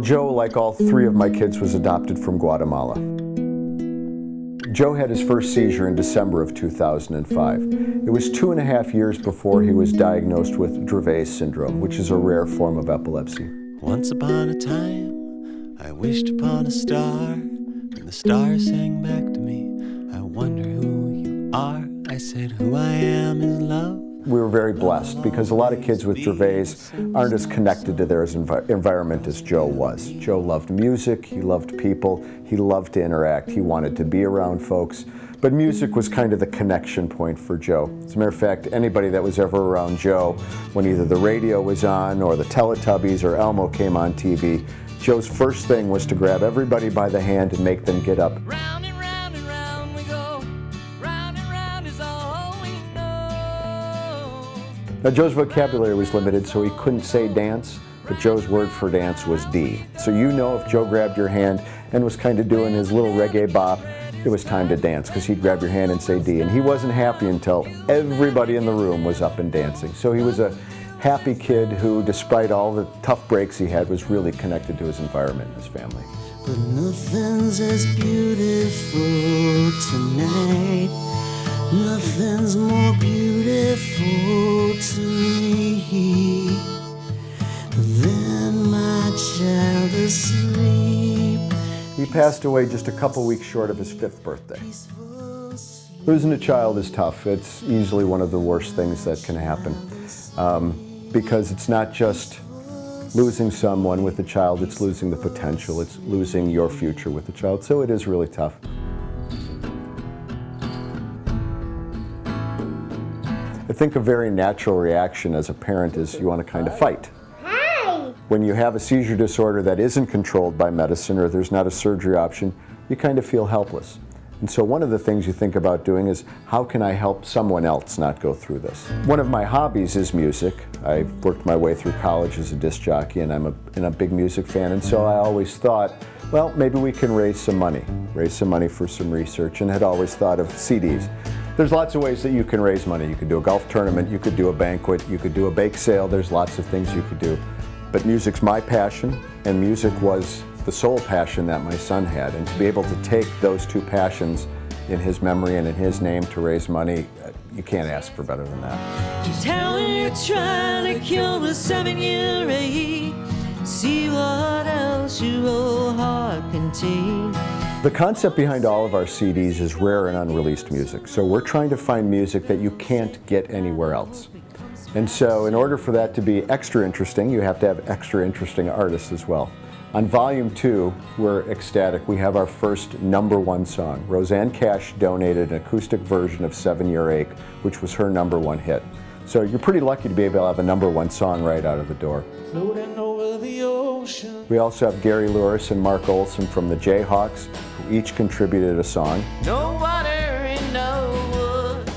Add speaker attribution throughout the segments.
Speaker 1: Joe, like all three of my kids, was adopted from Guatemala. Joe had his first seizure in December of 2005. It was 2.5 years before he was diagnosed with Dravet syndrome, which is a rare form of epilepsy.
Speaker 2: Once upon a time, I wished upon a star, and the star sang back to me, I wonder who you are. I said, who I am is love.
Speaker 1: We were very blessed because a lot of kids with Dravet aren't as connected to their environment as Joe was. Joe loved music, he loved people, he loved to interact, he wanted to be around folks. But music was kind of the connection point for Joe. As a matter of fact, anybody that was ever around Joe, when either the radio was on or the Teletubbies or Elmo came on TV, Joe's first thing was to grab everybody by the hand and make them get up.
Speaker 2: Round and round and round we go, round and round is all we know.
Speaker 1: Now Joe's vocabulary was limited, so he couldn't say dance, but Joe's word for dance was D. So you know if Joe grabbed your hand and was kind of doing his little reggae bop, it was time to dance, because he'd grab your hand and say D. And he wasn't happy until everybody in the room was up and dancing. So he was a happy kid who, despite all the tough breaks he had, was really connected to his environment and his family.
Speaker 2: But nothing's as beautiful tonight. Nothing's more beautiful to me than my child asleep.
Speaker 1: He passed away just a couple weeks short of his 5th birthday. Losing a child is tough. It's easily one of the worst things that can happen. Because it's not just losing someone with a child, it's losing the potential, it's losing your future with a child, so it is really tough. I think a very natural reaction as a parent is you want to kind of fight. When you have a seizure disorder that isn't controlled by medicine or there's not a surgery option, you kind of feel helpless. And so one of the things you think about doing is, how can I help someone else not go through this? One of my hobbies is music. I worked my way through college as a disc jockey, and I'm a big music fan, and so I always thought, well, maybe we can raise some money for some research, and had always thought of CDs. There's lots of ways that you can raise money. You could do a golf tournament, you could do a banquet, you could do a bake sale, there's lots of things you could do. But music's my passion, and music was the sole passion that my son had. And to be able to take those two passions in his memory and in his name to raise money, you can't ask for better than that.
Speaker 2: Just how you're trying to kill the 7-year age. See what else your old heart can take.
Speaker 1: The concept behind all of our CDs is rare and unreleased music. So we're trying to find music that you can't get anywhere else. And so in order for that to be extra interesting, you have to have extra interesting artists as well. On Volume 2, we're ecstatic. We have our first #1 song. Rosanne Cash donated an acoustic version of 7-Year Ache, which was her #1 hit. So you're pretty lucky to be able to have a #1 song right out of the door.
Speaker 2: Floating over the ocean.
Speaker 1: We also have Gary Louris and Mark Olson from the Jayhawks, who each contributed a song.
Speaker 2: No water in no wood.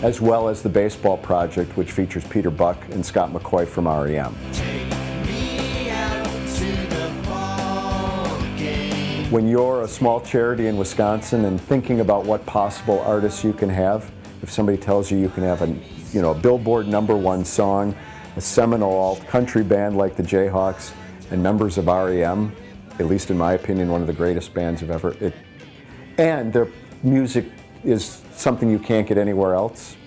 Speaker 1: As well as the Baseball Project, which features Peter Buck and Scott McCoy from REM. When you're a small charity in Wisconsin and thinking about what possible artists you can have, if somebody tells you you can have a Billboard #1 song, a seminal alt country band like the Jayhawks, and members of REM, at least in my opinion, one of the greatest bands of ever, and their music is something you can't get anywhere else,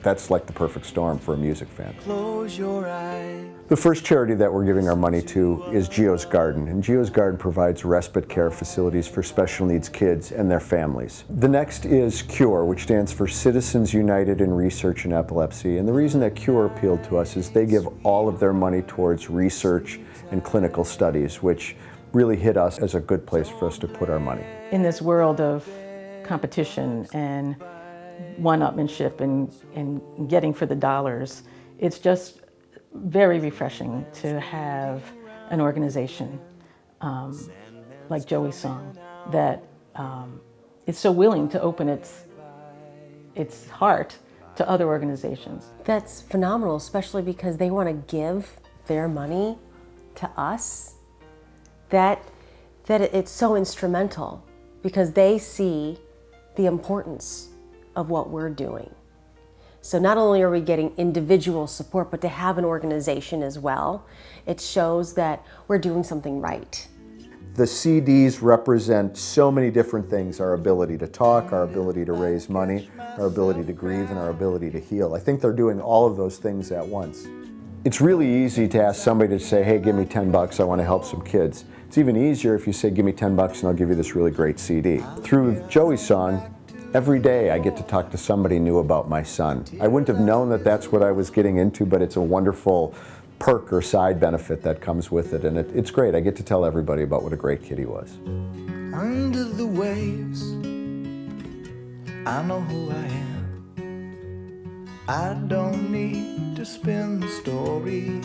Speaker 1: that's like the perfect storm for a music fan.
Speaker 2: Close your eyes.
Speaker 1: The first charity that we're giving our money to is Geo's Garden, and Geo's Garden provides respite care facilities for special needs kids and their families. The next is CURE, which stands for Citizens United in Research in Epilepsy, and the reason that CURE appealed to us is they give all of their money towards research and clinical studies, which really hit us as a good place for us to put our money.
Speaker 3: In this world of competition and one-upmanship and getting for the dollars, it's just very refreshing to have an organization like Joey's Song that is so willing to open its heart to other organizations.
Speaker 4: That's phenomenal, especially because they want to give their money to us. That it's so instrumental because they see the importance of what we're doing. So not only are we getting individual support, but to have an organization as well, it shows that we're doing something right.
Speaker 1: The CDs represent so many different things: our ability to talk, our ability to raise money, our ability to grieve, and our ability to heal. I think they're doing all of those things at once. It's really easy to ask somebody to say, hey, give me $10, I want to help some kids. It's even easier if you say, give me $10 and I'll give you this really great CD. Through Joey's song, every day I get to talk to somebody new about my son. I wouldn't have known that that's what I was getting into, but it's a wonderful perk or side benefit that comes with it, and it's great. I get to tell everybody about what a great kid he was.
Speaker 2: Under the waves, I know who I am. I don't need to spin the story.